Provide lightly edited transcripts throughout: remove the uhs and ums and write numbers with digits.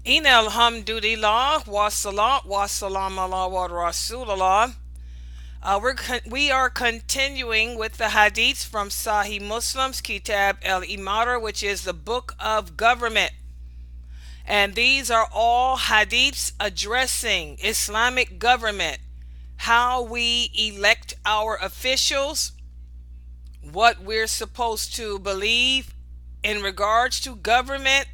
In alhamdulillah wa salat wa salam ala wa rasulullah. We are continuing with the hadiths from Sahih Muslim's Kitab al-Imara, which is the book of government. And these are all hadiths addressing Islamic government, how we elect our officials, what we're supposed to believe in regards to government,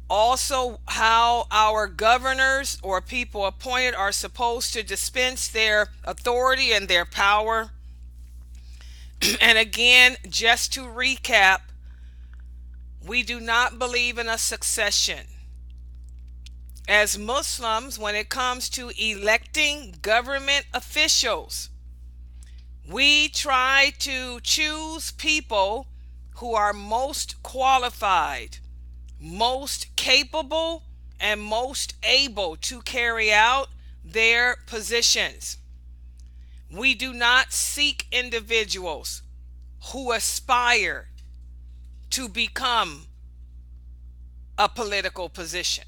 also how our governors or people appointed are supposed to dispense their authority and their power. And again, just to recap, we do not believe in a succession. As Muslims, when it comes to electing government officials, we try to choose people who are most qualified, most capable, and most able to carry out their positions. We do not seek individuals who aspire to become a political position.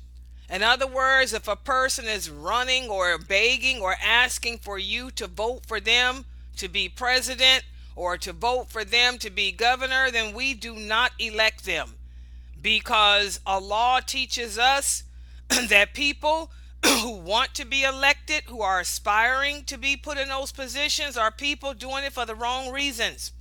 In other words, if a person is running or begging or asking for you to vote for them to be president or to vote for them to be governor, then we do not elect them, because Allah teaches us that people who want to be elected, who are aspiring to be put in those positions, are people doing it for the wrong reasons.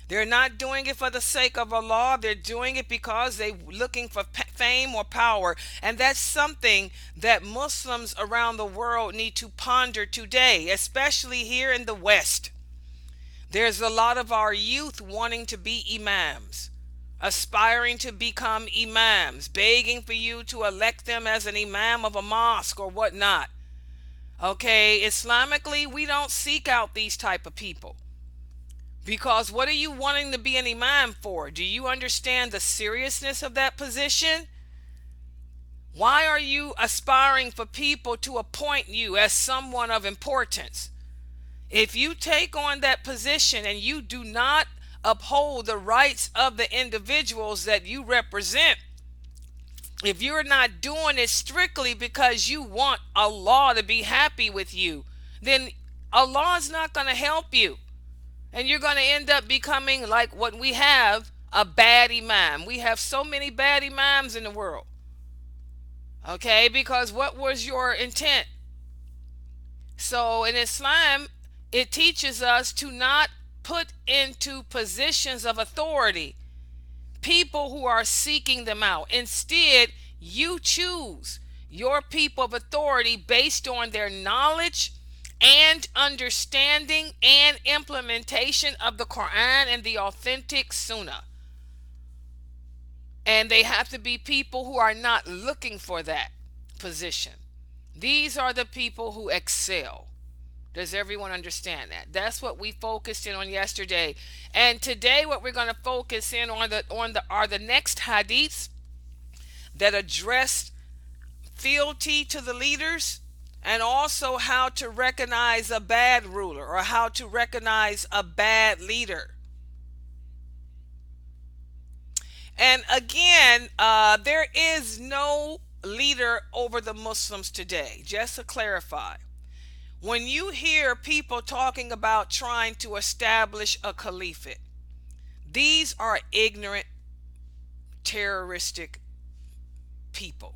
They're not doing it for the sake of Allah. They're doing it because they're looking for fame or power. And that's something that Muslims around the world need to ponder today, especially here in the West. There's a lot of our youth wanting to be imams, aspiring to become imams, begging for you to elect them as an imam of a mosque or whatnot. Okay, Islamically, we don't seek out these type of people. Because what are you wanting to be an imam for? Do you understand the seriousness of that position? Why are you aspiring for people to appoint you as someone of importance? If you take on that position and you do not uphold the rights of the individuals that you represent, if you're not doing it strictly because you want Allah to be happy with you, then Allah is not going to help you. And you're going to end up becoming like what we have, a bad imam. We have so many bad imams in the world. Okay, because what was your intent? So in Islam, it teaches us to not put into positions of authority people who are seeking them out. Instead, you choose your people of authority based on their knowledge and understanding and implementation of the Quran and the authentic Sunnah. And they have to be people who are not looking for that position. These are the people who excel. Does everyone understand that? That's what we focused in on yesterday. And today what we're going to focus in on are the next hadiths that address fealty to the leaders, and also how to recognize a bad ruler or how to recognize a bad leader. And again, there is no leader over the Muslims today. Just to clarify, when you hear people talking about trying to establish a caliphate, these are ignorant, terroristic people.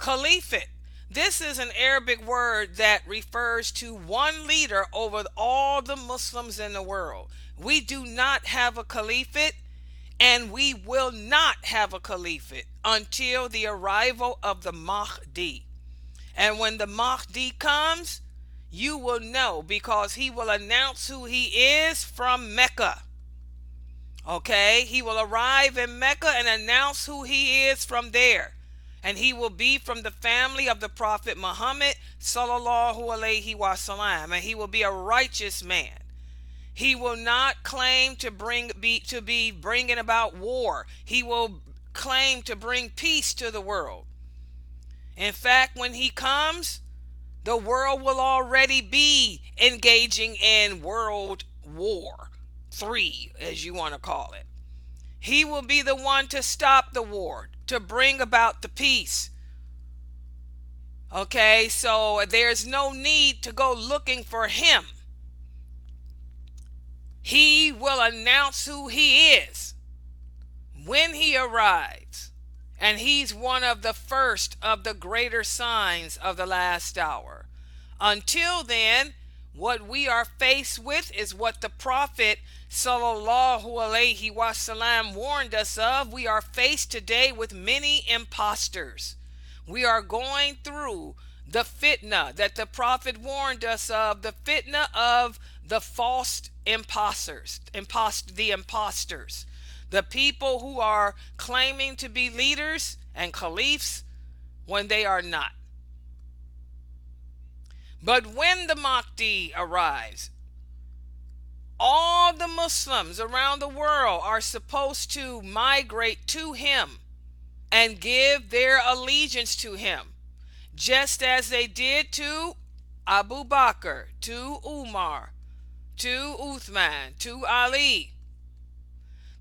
Caliphate, this is an Arabic word that refers to one leader over all the Muslims in the world. We do not have a caliphate, and we will not have a caliphate until the arrival of the Mahdi. And when the Mahdi comes, you will know, because he will announce who he is from Mecca. Okay, he will arrive in Mecca and announce who he is from there. And he will be from the family of the Prophet Muhammad sallallahu alaihi wasallam, and he will be a righteous man. He will not claim to be bringing about war. He will claim to bring peace to the world. In fact, when he comes, the world will already be engaging in World War III, as you want to call it. He will be the one to stop the war, to bring about the peace. Okay, so there's no need to go looking for him. He will announce who he is when he arrives. And he's one of the first of the greater signs of the last hour. Until then, what we are faced with is what the Prophet sallallahu alaihi wasallam warned us of. We are faced today with many imposters. We are going through the fitna that the Prophet warned us of, the fitna of the false imposters, the imposters, the people who are claiming to be leaders and caliphs when they are not. But when the Mahdi arrives, all the Muslims around the world are supposed to migrate to him and give their allegiance to him, just as they did to Abu Bakr, to Umar, to Uthman, to Ali.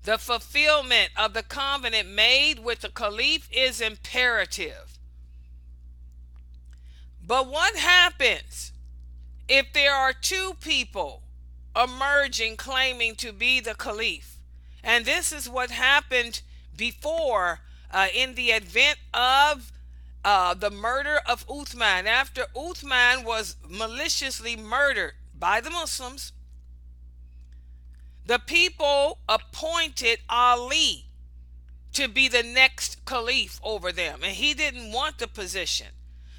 The fulfillment of the covenant made with the caliph is imperative. But what happens if there are two people emerging claiming to be the caliph? And this is what happened before in the event of the murder of Uthman. After Uthman was maliciously murdered by the Muslims, the people appointed Ali to be the next caliph over them. And he didn't want the position,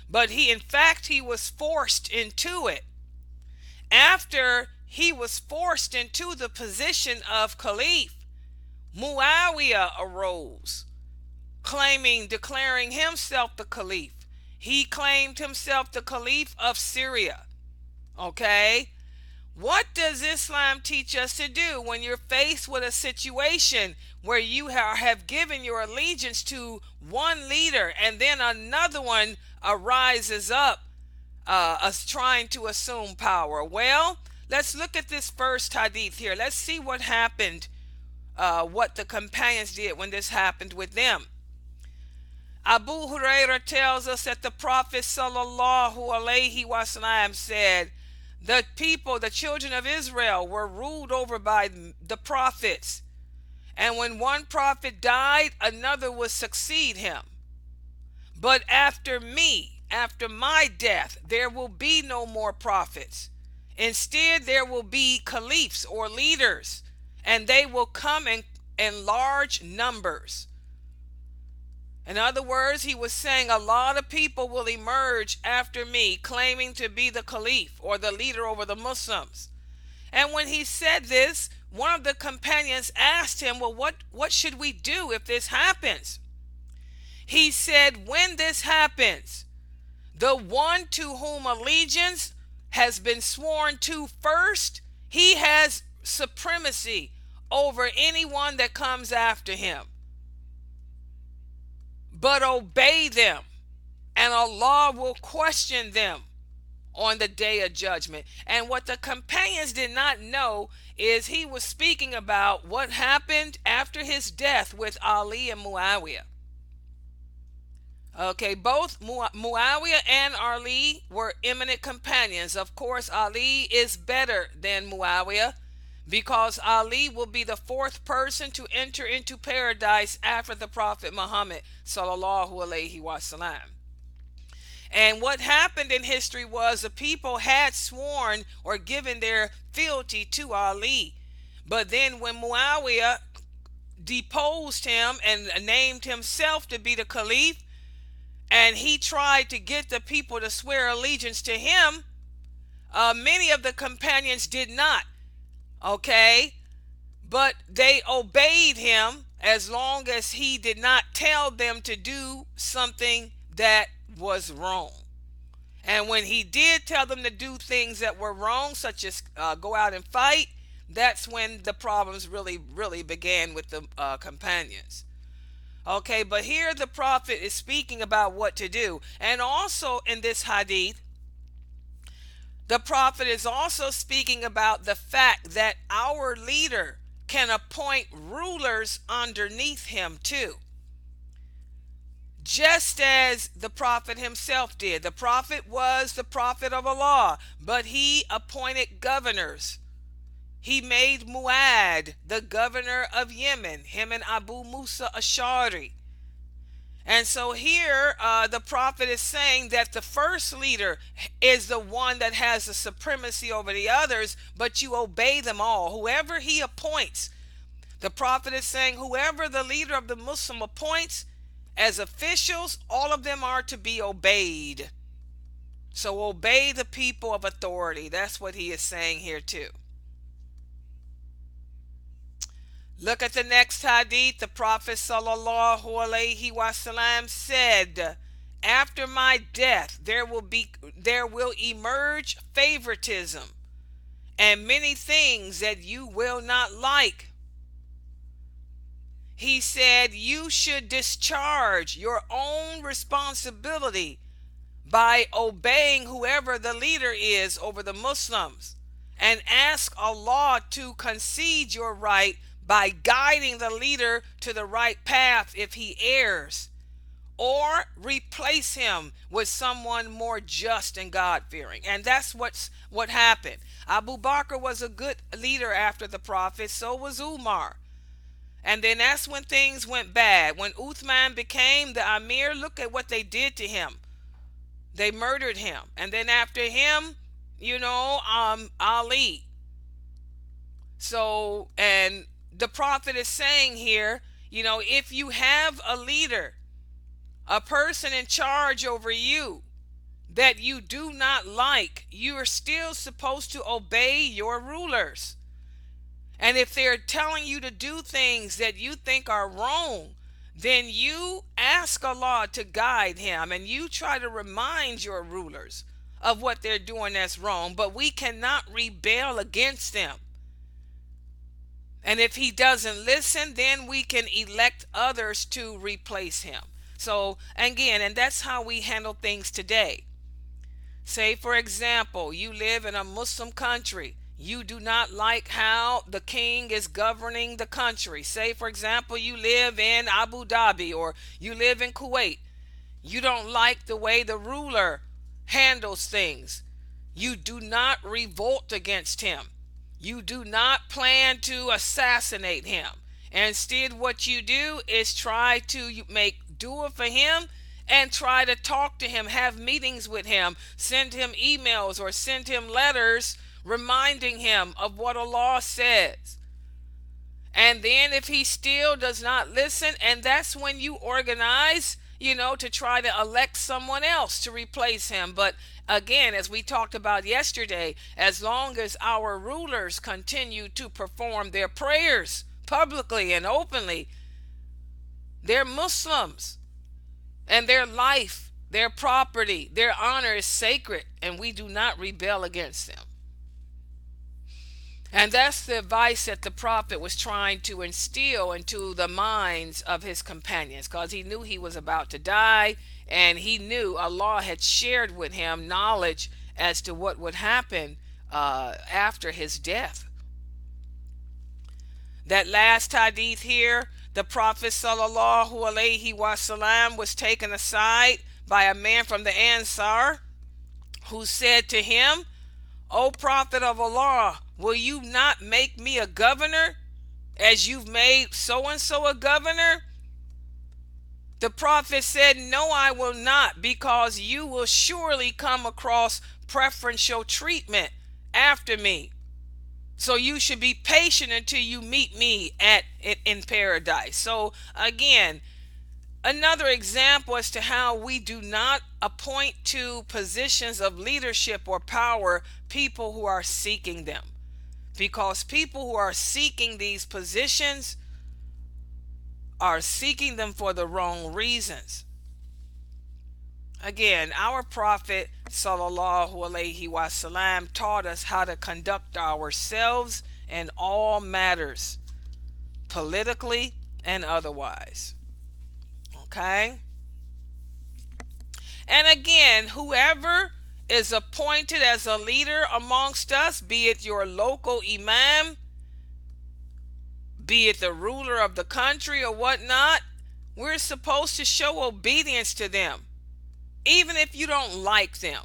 but in fact, he was forced into it. After he was forced into the position of caliph, Muawiyah arose, declaring himself the caliph. He claimed himself the caliph of Syria. Okay? What does Islam teach us to do when you're faced with a situation where you have given your allegiance to one leader and then another one rises up trying to assume power? Well, let's look at this first hadith here. Let's see what happened, what the companions did when this happened with them. Abu Hudhaifa tells us that the Prophet sallallahu alaihi wasallam said, the people, the children of Israel, were ruled over by the prophets. And when one prophet died, another would succeed him. But after me, after my death, there will be no more prophets. Instead, there will be caliphs or leaders, and they will come in large numbers. In other words, he was saying a lot of people will emerge after me claiming to be the caliph or the leader over the Muslims. And when he said this, one of the companions asked him, well, what should we do if this happens? He said, when this happens, the one to whom allegiance has been sworn to first, he has supremacy over anyone that comes after him. But obey them, and Allah will question them on the day of judgment. And what the companions did not know is he was speaking about what happened after his death with Ali and Muawiyah. Okay, both Muawiyah and Ali were eminent companions. Of course, Ali is better than Muawiyah, because Ali will be the fourth person to enter into paradise after the Prophet Muhammad sallallahu alaihi wasallam. And what happened in history was the people had sworn or given their fealty to Ali. But then when Muawiyah deposed him and named himself to be the caliph, and he tried to get the people to swear allegiance to him, many of the companions did not. Okay, but they obeyed him as long as he did not tell them to do something that was wrong. And when he did tell them to do things that were wrong, such as go out and fight, that's when the problems really began with the companions. Okay, but here the Prophet is speaking about what to do. And also in this hadith, the Prophet is also speaking about the fact that our leader can appoint rulers underneath him too, just as the prophet himself did. The prophet was the prophet of Allah, but he appointed governors. He made Muad the governor of Yemen, him and Abu Musa Ashari. And so here the prophet is saying that the first leader is the one that has the supremacy over the others, but you obey them all. Whoever he appoints, the prophet is saying whoever the leader of the Muslim appoints as officials, all of them are to be obeyed. So obey the people of authority. That's what he is saying here too. Look at the next hadith. The Prophet sallallahu alaihi wasallam said, "After my death, there will emerge favoritism and many things that you will not like." He said, "You should discharge your own responsibility by obeying whoever the leader is over the Muslims, and ask Allah to concede your right by guiding the leader to the right path if he errs, or replace him with someone more just and God-fearing." And that's what happened. Abu Bakr was a good leader after the Prophet, so was Umar. And then that's when things went bad. When Uthman became the Amir, look at what they did to him. They murdered him. And then after him, Ali. So, and the Prophet is saying here, if you have a leader, a person in charge over you that you do not like, you are still supposed to obey your rulers. And if they're telling you to do things that you think are wrong, then you ask Allah to guide him, and you try to remind your rulers of what they're doing that's wrong. But we cannot rebel against them. And if he doesn't listen, then we can elect others to replace him. So again, and that's how we handle things today. Say, for example, you live in a Muslim country. You do not like how the king is governing the country. Say, for example, you live in Abu Dhabi or you live in Kuwait. You don't like the way the ruler handles things. You do not revolt against him. You do not plan to assassinate him. Instead, what you do is try to make dua for him and try to talk to him, have meetings with him, send him emails or send him letters reminding him of what Allah says. And then if he still does not listen, and that's when you organize, to try to elect someone else to replace him. But again, as we talked about yesterday, as long as our rulers continue to perform their prayers publicly and openly, they're Muslims, and their life, their property, their honor is sacred, and we do not rebel against them. And that's the advice that the Prophet was trying to instill into the minds of his companions, because he knew he was about to die, and he knew Allah had shared with him knowledge as to what would happen after his death. That last hadith here, the Prophet sallallahu alaihi wasallam was taken aside by a man from the Ansar who said to him, "O Prophet of Allah, will you not make me a governor as you've made so-and-so a governor?" The Prophet said, "No, I will not, because you will surely come across preferential treatment after me. So you should be patient until you meet me in paradise." So again, another example as to how we do not appoint to positions of leadership or power people who are seeking them. Because people who are seeking these positions are seeking them for the wrong reasons. Again, our Prophet sallallahu alaihi wasallam taught us how to conduct ourselves in all matters, politically and otherwise. Okay? And again, whoever is appointed as a leader amongst us, be it your local imam, be it the ruler of the country or whatnot, we're supposed to show obedience to them, even if you don't like them.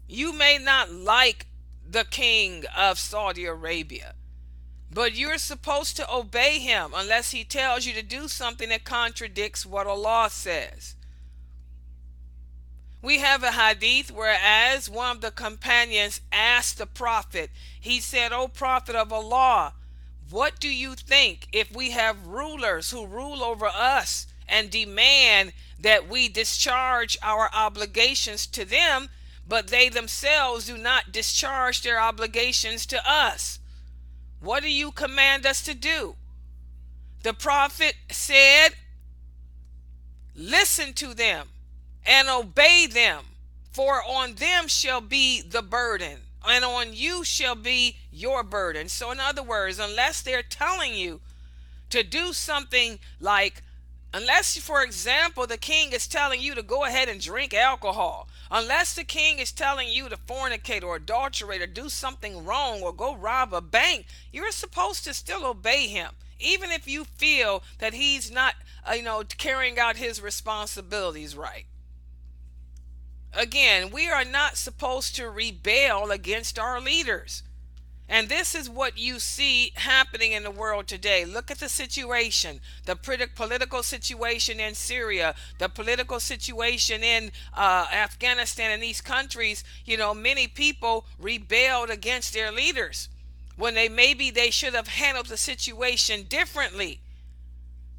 You may not like the king of Saudi Arabia, but you're supposed to obey him unless he tells you to do something that contradicts what Allah says. We have a hadith whereas one of the companions asked the Prophet, he said, "O Prophet of Allah, what do you think if we have rulers who rule over us and demand that we discharge our obligations to them, but they themselves do not discharge their obligations to us? What do you command us to do?" The Prophet said, "Listen to them and obey them, for on them shall be the burden, and on you shall be your burden." So in other words, unless they're telling you to do something, like, unless, for example, the king is telling you to go ahead and drink alcohol, unless the king is telling you to fornicate or adulterate or do something wrong or go rob a bank, you're supposed to still obey him, even if you feel that he's not, carrying out his responsibilities right. Again, we are not supposed to rebel against our leaders. And this is what you see happening in the world today. Look at the situation, the political situation in Syria, the political situation in Afghanistan and these countries. Many people rebelled against their leaders when maybe they should have handled the situation differently.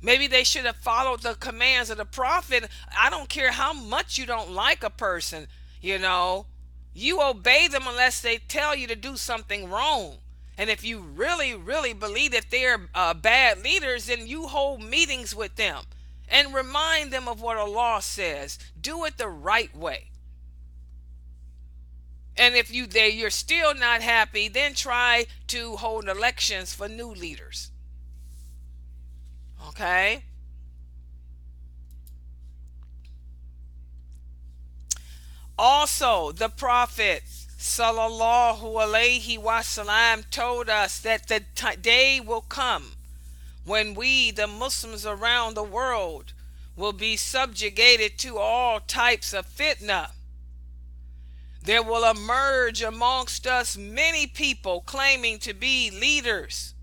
Maybe they should have followed the commands of the Prophet. I don't care how much you don't like a person, you obey them unless they tell you to do something wrong. And if you really, really believe that they're bad leaders, then you hold meetings with them and remind them of what Allah says. Do it the right way. And if you're still not happy, then try to hold elections for new leaders. Okay? Also, the Prophet sallallahu alaihi wasallam told us that the day will come when we, the Muslims around the world, will be subjugated to all types of fitna. There will emerge amongst us many people claiming to be leaders,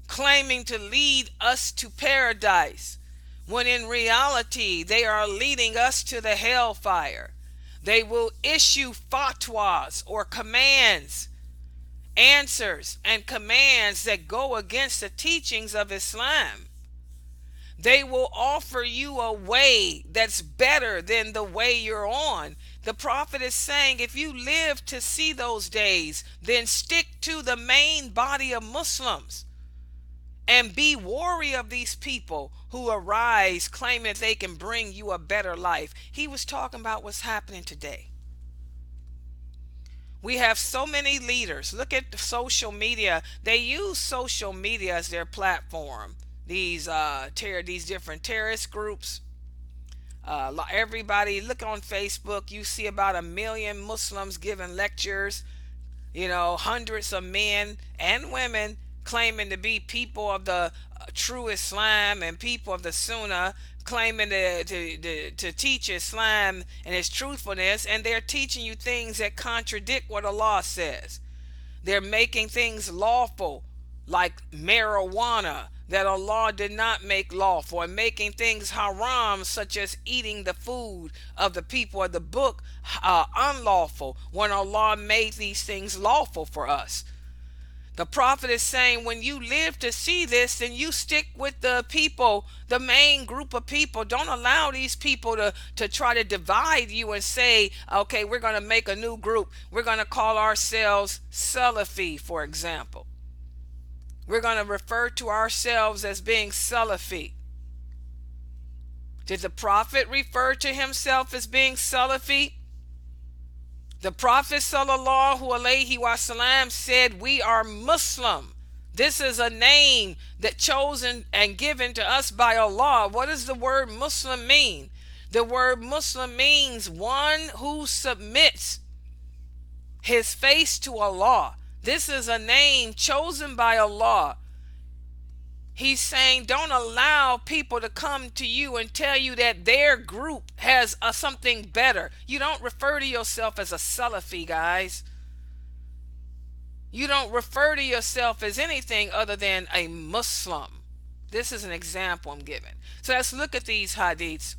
claiming to lead us to paradise, when in reality they are leading us to the hellfire. They will issue fatwas or commands, answers and commands that go against the teachings of Islam. They will offer you a way that's better than the way you're on. The Prophet is saying, if you live to see those days, then stick to the main body of Muslims and be wary of these people who arise claiming that they can bring you a better life. He was talking about what's happening today. We have so many leaders. Look at social media. They use social media as their platform. These different terrorist groups. Everybody, look on Facebook. You see about 1 million Muslims giving lectures. Hundreds of men and women claiming to be people of the true Islam and people of the Sunnah, claiming to teach Islam and its truthfulness, and they're teaching you things that contradict what Allah says. They're making things lawful, like marijuana, that Allah did not make lawful, and making things haram, such as eating the food of the people of the book, unlawful, when Allah made these things lawful for us. The Prophet is saying, when you live to see this, then you stick with the people, the main group of people. Don't allow these people to try to divide you and say, okay, we're going to make a new group. We're going to call ourselves Salafi, for example. We're going to refer to ourselves as being Salafi. Did the Prophet refer to himself as being Salafi? The Prophet sallallahu alaihi wasallam said, we are Muslim. This is a name that chosen and given to us by Allah. What does the word Muslim mean? The word Muslim means one who submits his face to Allah. This is a name chosen by Allah. He's saying don't allow people to come to you and tell you that their group has something better. You don't refer to yourself as a Salafi, guys. You don't refer to yourself as anything other than a Muslim. This is an example I'm giving. So let's look at these hadiths.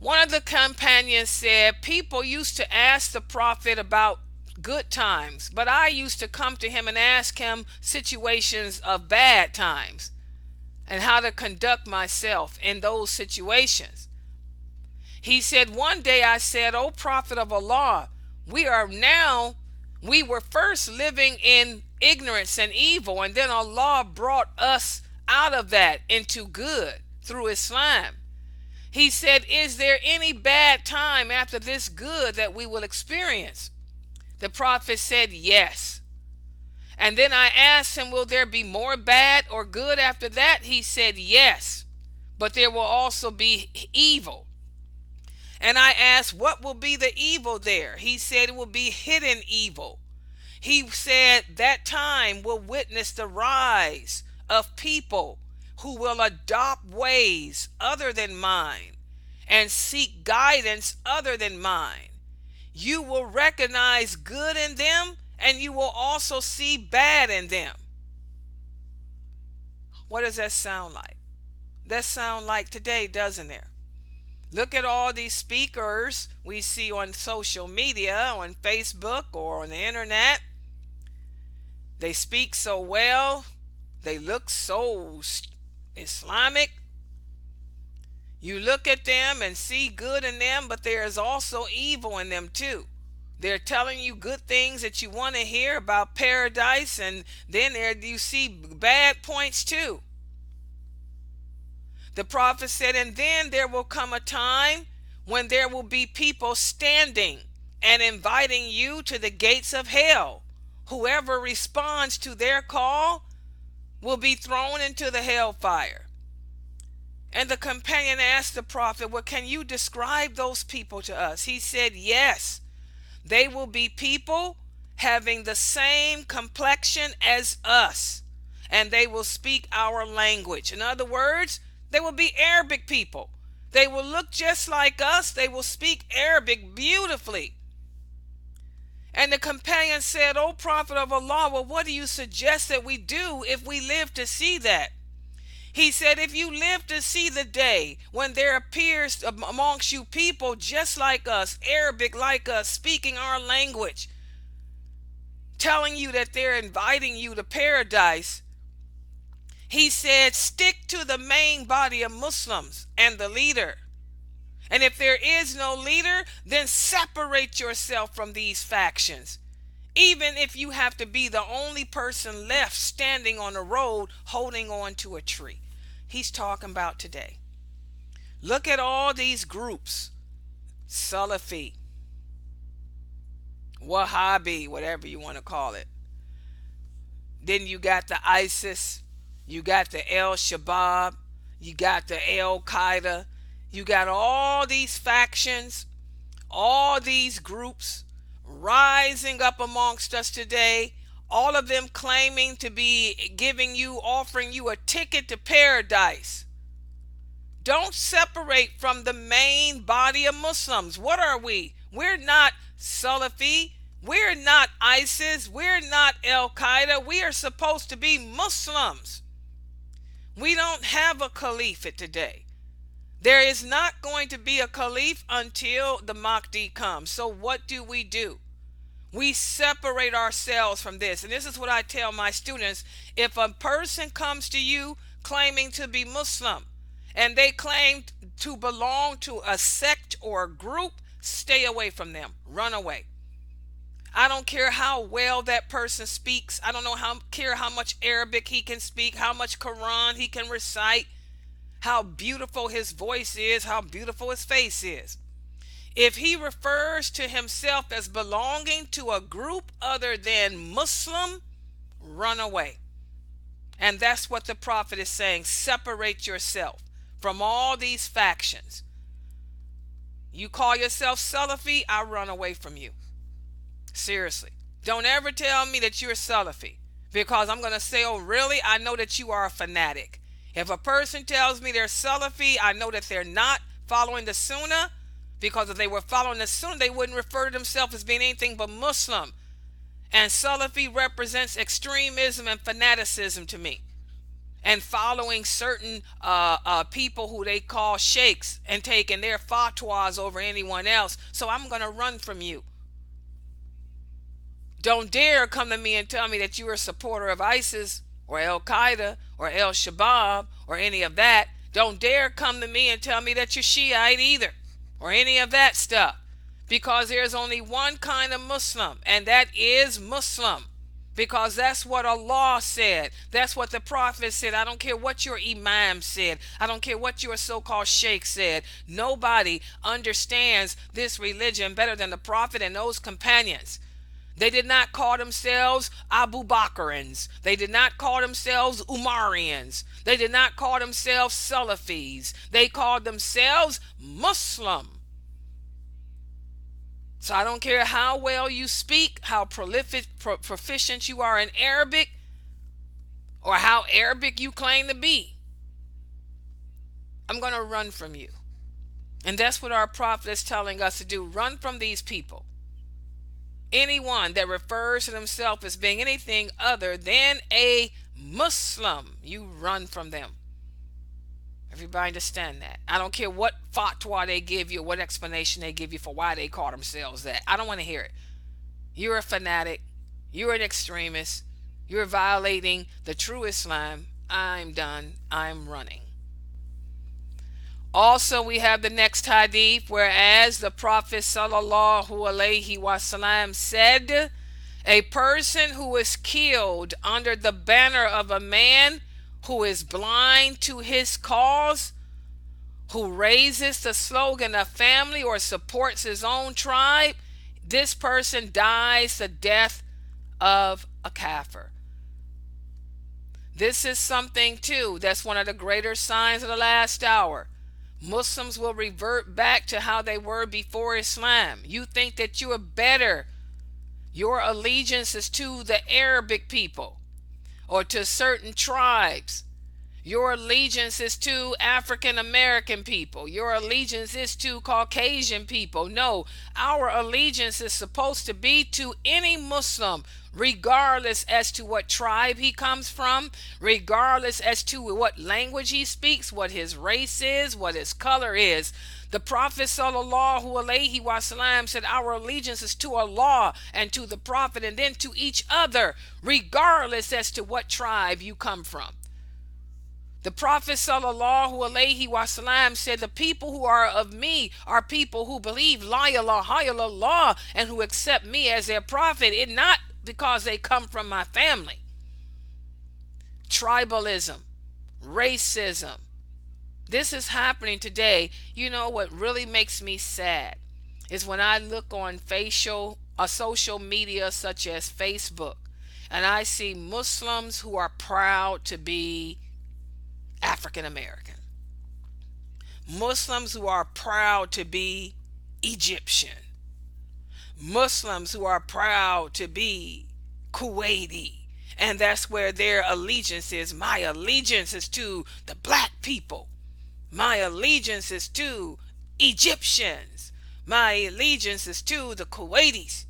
One of the companions said, people used to ask the Prophet about good times, but I used to come to him and ask him situations of bad times and how to conduct myself in those situations. He said, one day I said, O Prophet of Allah, we were first living in ignorance and evil, and then Allah brought us out of that into good through Islam. He said, is there any bad time after this good that we will experience? The Prophet said, yes. And then I asked him, will there be more bad or good after that? He said, yes, but there will also be evil. And I asked, what will be the evil there? He said, it will be hidden evil. He said, that time will witness the rise of people who will adopt ways other than mine and seek guidance other than mine. You will recognize good in them, and you will also see bad in them. What does that sound like? That sound like today, doesn't it? Look at all these speakers we see on social media, on Facebook or on the internet. They speak so well. They look so Islamic. You look at them and see good in them, but there is also evil in them too. They're telling you good things that you want to hear about paradise, and then there you see bad points too. The Prophet said, and then there will come a time when there will be people standing and inviting you to the gates of hell. Whoever responds to their call will be thrown into the hellfire. And the companion asked the Prophet, well, can you describe those people to us? He said, yes, they will be people having the same complexion as us, and they will speak our language. In other words, they will be Arabic people. They will look just like us. They will speak Arabic beautifully. And the companion said, O Prophet of Allah, well, what do you suggest that we do if we live to see that? He said, if you live to see the day when there appears amongst you people just like us, Arabic like us, speaking our language, telling you that they're inviting you to paradise, he said, stick to the main body of Muslims and the leader. And if there is no leader, then separate yourself from these factions. Even if you have to be the only person left standing on the road holding on to a tree. He's talking about today. Look at all these groups. Salafi, Wahhabi, whatever you want to call it. Then you got the ISIS. You got the Al-Shabaab. You got the Al-Qaeda. You got all these factions, all these groups rising up amongst us today, all of them claiming to be offering you a ticket to paradise. Don't separate from the main body of Muslims. What are we? We're not Salafi. We're not ISIS. We're not Al-Qaeda. We are supposed to be Muslims. We don't have a caliphate today. There is not going to be a caliph until the Mahdi comes. So what do? We separate ourselves from this. And this is what I tell my students. If a person comes to you claiming to be Muslim and they claim to belong to a sect or a group, stay away from them. Run away. I don't care how well that person speaks. I don't care how much Arabic he can speak, how much Quran he can recite, how beautiful his voice is, how beautiful his face is. If he refers to himself as belonging to a group other than Muslim, run away. And that's what the Prophet is saying. Separate yourself from all these factions. You call yourself Salafi, I run away from you. Seriously. Don't ever tell me that you're Salafi, Because I'm going to say, oh, really? I know that you are a fanatic. If a person tells me they're Salafi, I know that they're not following the Sunnah. Because if they were following the Sunnah, they wouldn't refer to themselves as being anything but Muslim. And Salafi represents extremism and fanaticism to me. And following certain people who they call sheikhs and taking their fatwas over anyone else. So I'm going to run from you. Don't dare come to me and tell me that you're a supporter of ISIS or Al Qaeda or Al Shabaab or any of that. Don't dare come to me and tell me that you're Shiite either or any of that stuff. Because there's only one kind of Muslim, and that is Muslim. Because that's what Allah said. That's what the Prophet said. I don't care what your Imam said. I don't care what your so-called Sheikh said. Nobody understands this religion better than the Prophet and those companions. They did not call themselves Abu Bakrans. They did not call themselves Umarians. They did not call themselves Salafis. They called themselves Muslim. So I don't care how well you speak, how proficient you are in Arabic, or how Arabic you claim to be. I'm going to run from you. And that's what our prophet is telling us to do. Run from these people. Anyone that refers to themselves as being anything other than a Muslim, you run from them. Everybody understand that. I don't care what fatwa they give you, what explanation they give you for why they call themselves that. I don't want to hear it. You're a fanatic. You're an extremist. You're violating the true Islam. I'm done. I'm running. Also, we have the next hadith, whereas the Prophet sallallahu alaihi wasallam said, a person who is killed under the banner of a man who is blind to his cause, who raises the slogan of family or supports his own tribe, this person dies the death of a kafir. This is something too that's one of the greater signs of the last hour. Muslims will revert back to how they were before Islam. You think that you are better. Your allegiance is to the Arabic people or to certain tribes. Your allegiance is to African American people. Your allegiance is to Caucasian people. No, our allegiance is supposed to be to any Muslim, regardless as to what tribe he comes from, regardless as to what language he speaks, what his race is, what his color is. The Prophet sallallahu alaihi wasallam said our allegiance is to Allah and to the Prophet and then to each other, regardless as to what tribe you come from. The Prophet sallallahu alaihi wasallam said the people who are of me are people who believe la ilaha illallah and who accept me as their prophet, and not because they come from my family. Tribalism, racism. This is happening today. You know what really makes me sad is when I look on social media such as Facebook, and I see Muslims who are proud to be African American, Muslims who are proud to be Egyptian, Muslims who are proud to be Kuwaiti, and that's where their allegiance is. My allegiance is to the black people. My allegiance is to Egyptians. My allegiance is to the Kuwaitis.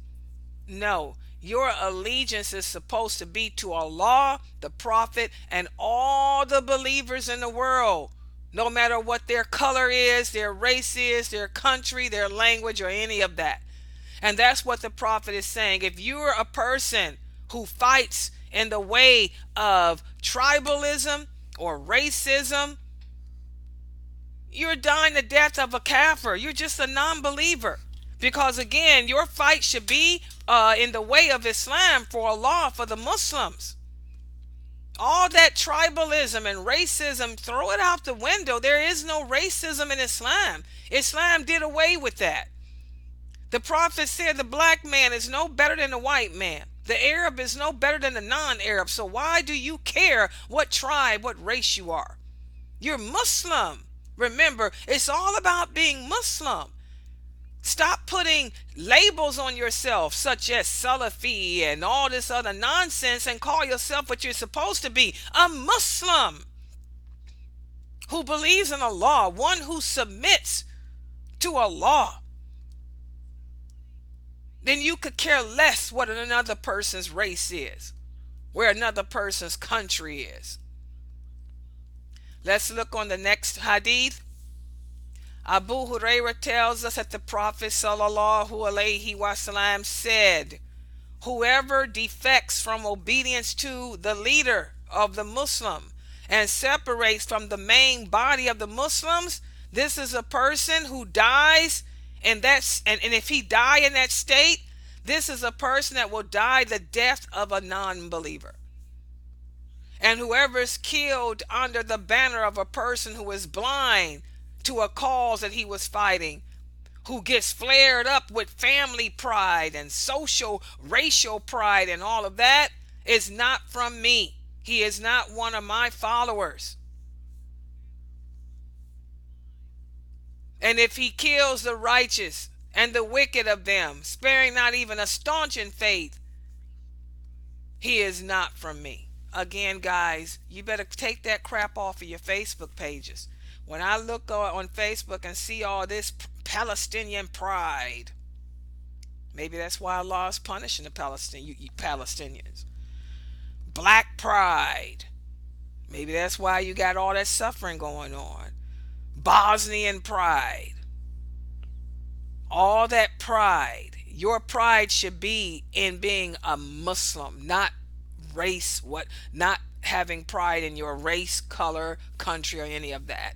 No, your allegiance is supposed to be to Allah, the Prophet, and all the believers in the world, no matter what their color is, their race is, their country, their language, or any of that. And that's what the Prophet is saying. If you're a person who fights in the way of tribalism or racism, you're dying the death of a kafir. You're just a non-believer. Because again, your fight should be in the way of Islam, for Allah, for the Muslims. All that tribalism and racism, throw it out the window. There is no racism in Islam. Islam did away with that. The Prophet said the black man is no better than the white man. The Arab is no better than the non-Arab. So why do you care what tribe, what race you are? You're Muslim. Remember, it's all about being Muslim. Stop putting labels on yourself, such as Salafi and all this other nonsense, and call yourself what you're supposed to be, a Muslim who believes in Allah, one who submits to Allah. Then you could care less what another person's race is, where another person's country is. Let's look on the next hadith. Abu Hurairah tells us that the Prophet sallallahu alaihi wasallam said, whoever defects from obedience to the leader of the Muslim and separates from the main body of the Muslims, this is a person who dies, and if he die in that state, this is a person that will die the death of a non-believer. And whoever is killed under the banner of a person who is blind to a cause that he was fighting, who gets flared up with family pride and social, racial pride and all of that, is not from me. He is not one of my followers. And if he kills the righteous and the wicked of them, sparing not even a staunch in faith, he is not from me. Again, guys, you better take that crap off of your Facebook pages. When I look on Facebook and see all this Palestinian pride, maybe that's why Allah is punishing the Palestinians. Black pride, maybe that's why you got all that suffering going on. Bosnian pride, all that pride. Your pride should be in being a Muslim, not not having pride in your race, color, country, or any of that.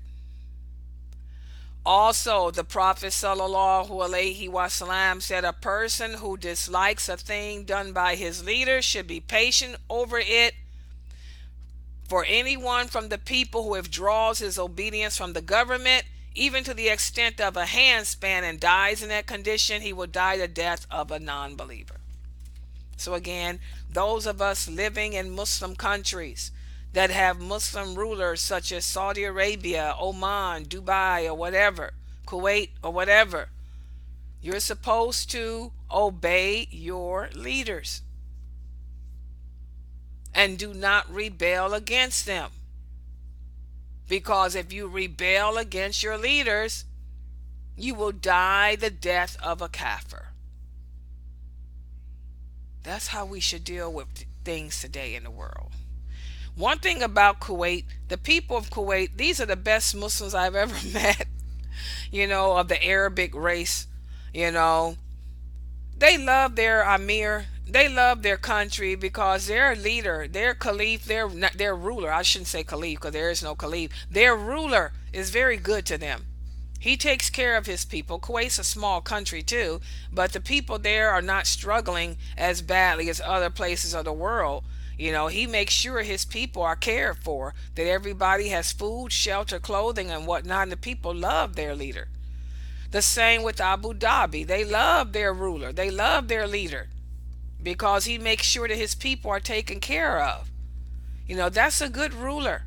Also, the Prophet sallallahu alaihi wasallam said, a person who dislikes a thing done by his leader should be patient over it. For anyone from the people who withdraws his obedience from the government, even to the extent of a handspan, and dies in that condition, he will die the death of a non-believer. So again, those of us living in Muslim countries that have Muslim rulers such as Saudi Arabia, Oman, Dubai, or whatever, Kuwait, or whatever, you're supposed to obey your leaders and do not rebel against them. Because if you rebel against your leaders, you will die the death of a kafir. That's how we should deal with things today in the world. One thing about Kuwait, the people of Kuwait, these are the best Muslims I've ever met, of the Arabic race. They love their Amir. They love their country because their leader, their caliph, their ruler, I shouldn't say caliph because there is no caliph, their ruler is very good to them. He takes care of his people. Kuwait's a small country too, but the people there are not struggling as badly as other places of the world. He makes sure his people are cared for, that everybody has food, shelter, clothing, and whatnot, and the people love their leader. The same with Abu Dhabi. They love their ruler. They love their leader because he makes sure that his people are taken care of. That's a good ruler.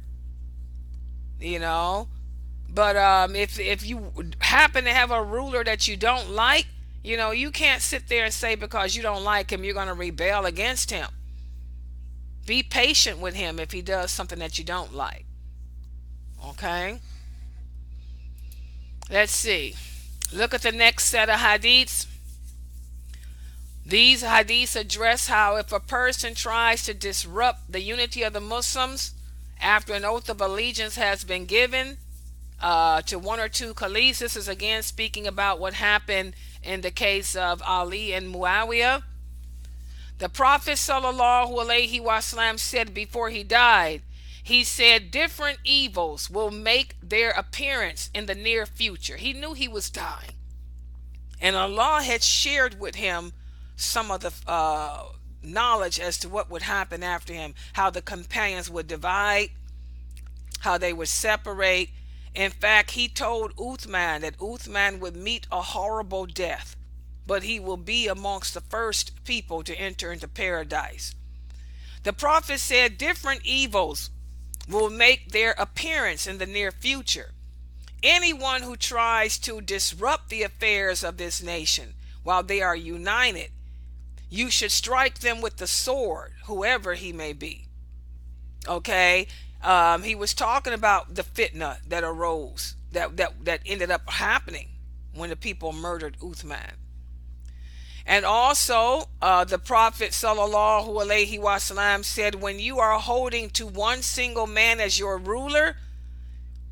But if you happen to have a ruler that you don't like, you can't sit there and say because you don't like him, you're going to rebel against him. Be patient with him if he does something that you don't like. Okay? Let's see. Look at the next set of hadiths. These hadiths address how if a person tries to disrupt the unity of the Muslims after an oath of allegiance has been given to one or two caliphs. This is again speaking about what happened in the case of Ali and Muawiyah. The Prophet sallallahu alaihi wasallam said before he died, he said different evils will make their appearance in the near future. He knew he was dying, and Allah had shared with him some of the knowledge as to what would happen after him, how the companions would divide, how they would separate. In fact, he told Uthman that Uthman would meet a horrible death, but he will be amongst the first people to enter into paradise. The Prophet said different evils will make their appearance in the near future. Anyone who tries to disrupt the affairs of this nation while they are united, you should strike them with the sword, whoever he may be. Okay? He was talking about the fitna that arose, that ended up happening when the people murdered Uthman. And also, the Prophet sallallahu alaihi wasallam said, when you are holding to one single man as your ruler,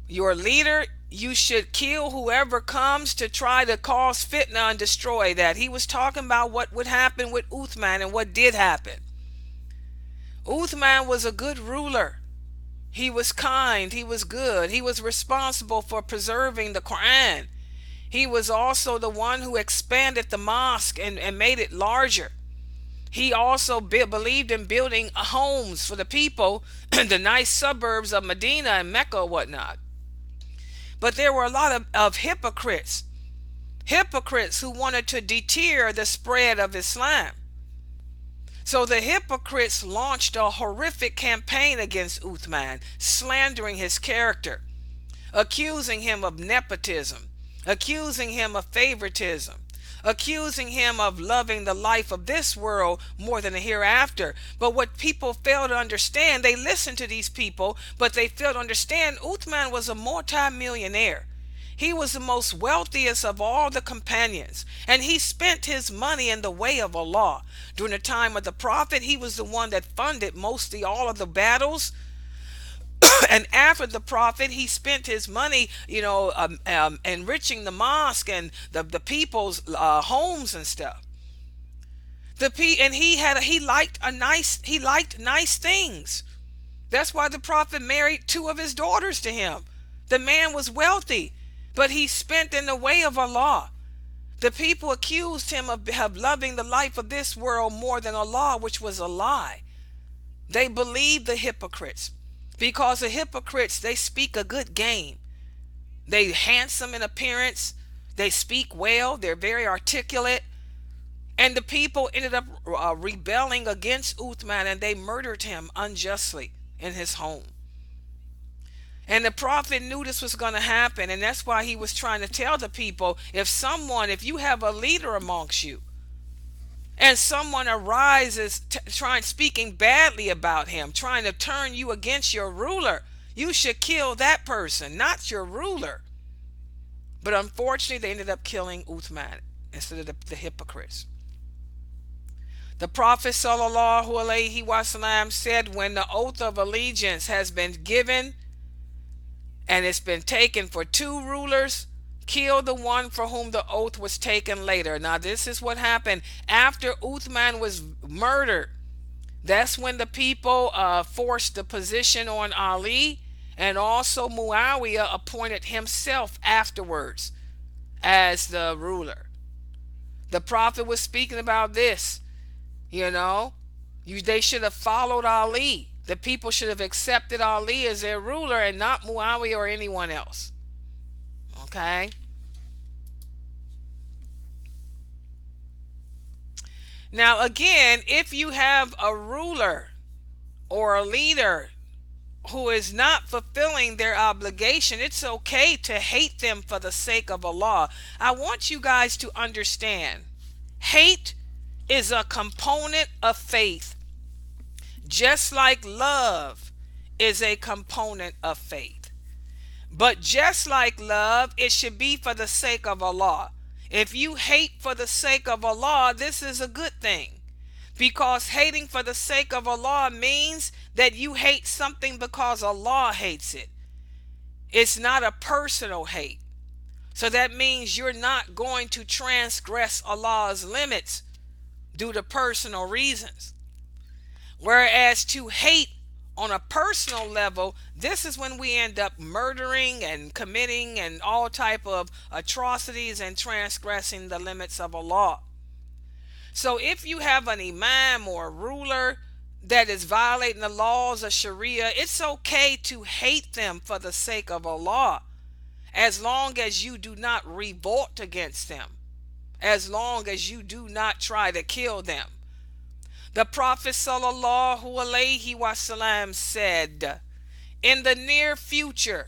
your leader, you should kill whoever comes to try to cause fitna and destroy that. He was talking about what would happen with Uthman and what did happen. Uthman was a good ruler. He was kind. He was good. He was responsible for preserving the Quran. He was also the one who expanded the mosque and made it larger. He also believed in building homes for the people in the nice suburbs of Medina and Mecca and whatnot. But there were a lot of hypocrites who wanted to deter the spread of Islam. So the hypocrites launched a horrific campaign against Uthman, slandering his character, accusing him of nepotism, accusing him of favoritism, accusing him of loving the life of this world more than the hereafter. But what people fail to understand, they listen to these people, but they fail to understand Uthman was a multi-millionaire. He was the most wealthiest of all the companions, and he spent his money in the way of Allah. During the time of the Prophet, he was the one that funded mostly all of the battles. And after the Prophet, he spent his money, enriching the mosque and the people's homes and stuff. He liked nice things. That's why the Prophet married two of his daughters to him. The man was wealthy, but he spent in the way of Allah. The people accused him of loving the life of this world more than Allah, which was a lie. They believed the hypocrites, because the hypocrites, they speak a good game. They handsome in appearance. They speak well. They're very articulate. And the people ended up rebelling against Uthman, and they murdered him unjustly in his home. And the Prophet knew this was going to happen, and that's why he was trying to tell the people, if you have a leader amongst you, and someone arises speaking badly about him, trying to turn you against your ruler, you should kill that person, not your ruler. But unfortunately, they ended up killing Uthman instead of the hypocrites. The Prophet sallallahu alaihi wasallam said, when the oath of allegiance has been given and it's been taken for two rulers, kill the one for whom the oath was taken later. Now this is what happened after Uthman was murdered. That's when the people forced the position on Ali, and also Muawiyah appointed himself afterwards as the ruler. The Prophet was speaking about this. They should have followed Ali. The people should have accepted Ali as their ruler and not Muawiyah or anyone else. Okay? Now again, if you have a ruler or a leader who is not fulfilling their obligation, it's okay to hate them for the sake of Allah. I want you guys to understand, hate is a component of faith, just like love is a component of faith. But just like love, it should be for the sake of Allah. If you hate for the sake of Allah, this is a good thing, because hating for the sake of Allah means that you hate something because Allah hates it. It's not a personal hate. So that means you're not going to transgress Allah's limits due to personal reasons. Whereas to hate on a personal level, this is when we end up murdering and committing and all type of atrocities and transgressing the limits of Allah. So if you have an imam or a ruler that is violating the laws of Sharia, it's okay to hate them for the sake of Allah, as long as you do not revolt against them, as long as you do not try to kill them. The Prophet sallallahu alaihi wasallam said, in the near future,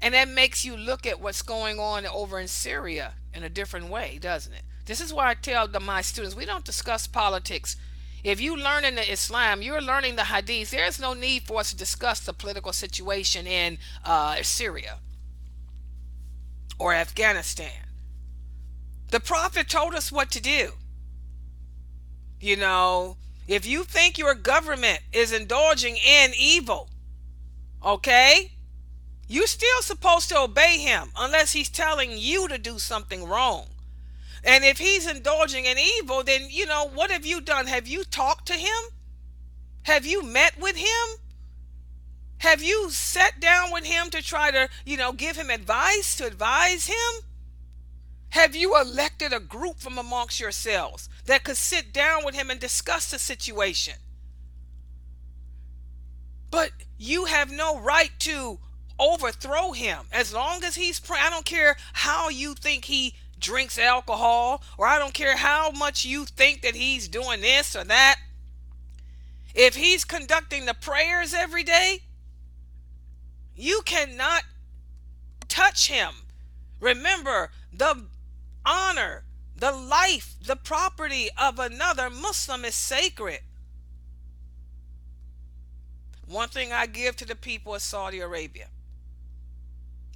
And that makes you look at what's going on over in Syria in a different way, doesn't it? This is why I tell my students, we don't discuss politics. If you learn in the Islam, you're learning the Hadith. There's no need for us to discuss the political situation in Syria or Afghanistan. The Prophet told us what to do. You know, if you think your government is indulging in evil, okay, you're still supposed to obey him unless he's telling you to do something wrong. And if he's indulging in evil, then, what have you done? Have you talked to him? Have you met with him? Have you sat down with him to try to, give him advice, to advise him? Have you elected a group from amongst yourselves that could sit down with him and discuss the situation? But you have no right to overthrow him as long as he's praying. I don't care how you think he drinks alcohol, or I don't care how much you think that he's doing this or that. If he's conducting the prayers every day, you cannot touch him. Remember, the honor, the life, the property of another Muslim is sacred. One thing I give to the people of Saudi Arabia: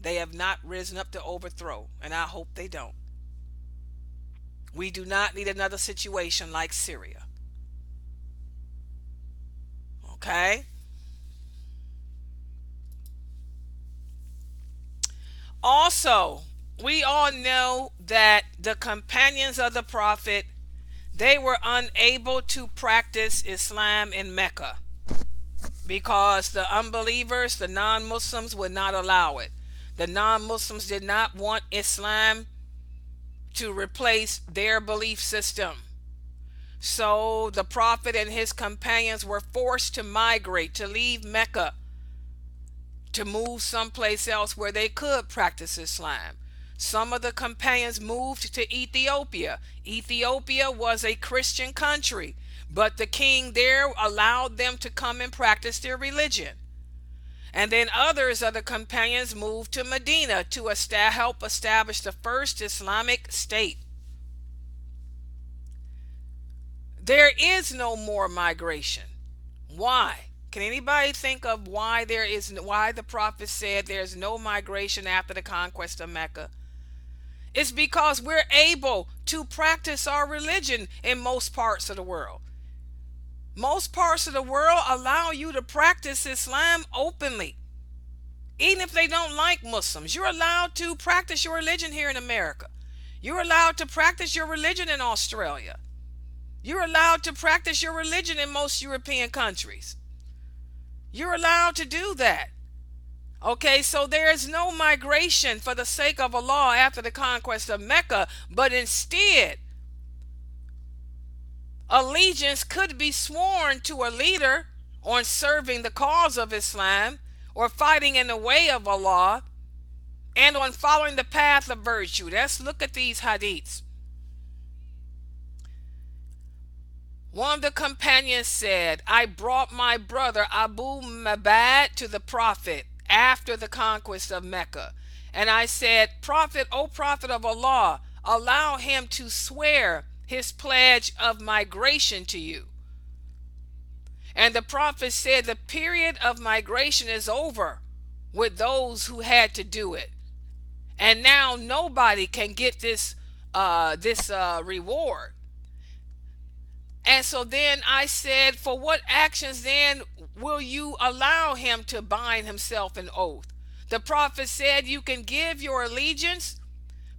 they have not risen up to overthrow, and I hope they don't. We do not need another situation like Syria. Okay? Also, we all know that the companions of the Prophet, they were unable to practice Islam in Mecca because the unbelievers, the non-Muslims, would not allow it. The non-Muslims did not want Islam to replace their belief system. So the Prophet and his companions were forced to migrate, to leave Mecca, to move someplace else where they could practice Islam. Some of the companions moved to Ethiopia. Ethiopia was a Christian country, but the king there allowed them to come and practice their religion. And then others of the companions moved to Medina to help establish the first Islamic state. There is no more migration. Why? Can anybody think of why the Prophet said there's no migration after the conquest of Mecca? It's because we're able to practice our religion in most parts of the world. Most parts of the world allow you to practice Islam openly. Even if they don't like Muslims, you're allowed to practice your religion here in America. You're allowed to practice your religion in Australia. You're allowed to practice your religion in most European countries. You're allowed to do that. Okay, so there is no migration for the sake of Allah after the conquest of Mecca, but instead, allegiance could be sworn to a leader on serving the cause of Islam, or fighting in the way of Allah, and on following the path of virtue. Let's look at these hadiths. One of the companions said, I brought my brother Abu Mabad to the Prophet after the conquest of Mecca. And I said, Prophet, O Prophet of Allah, allow him to swear his pledge of migration to you. And the Prophet said, the period of migration is over with those who had to do it. And now nobody can get this reward. And so then I said, for what actions then will you allow him to bind himself an oath? The Prophet said, you can give your allegiance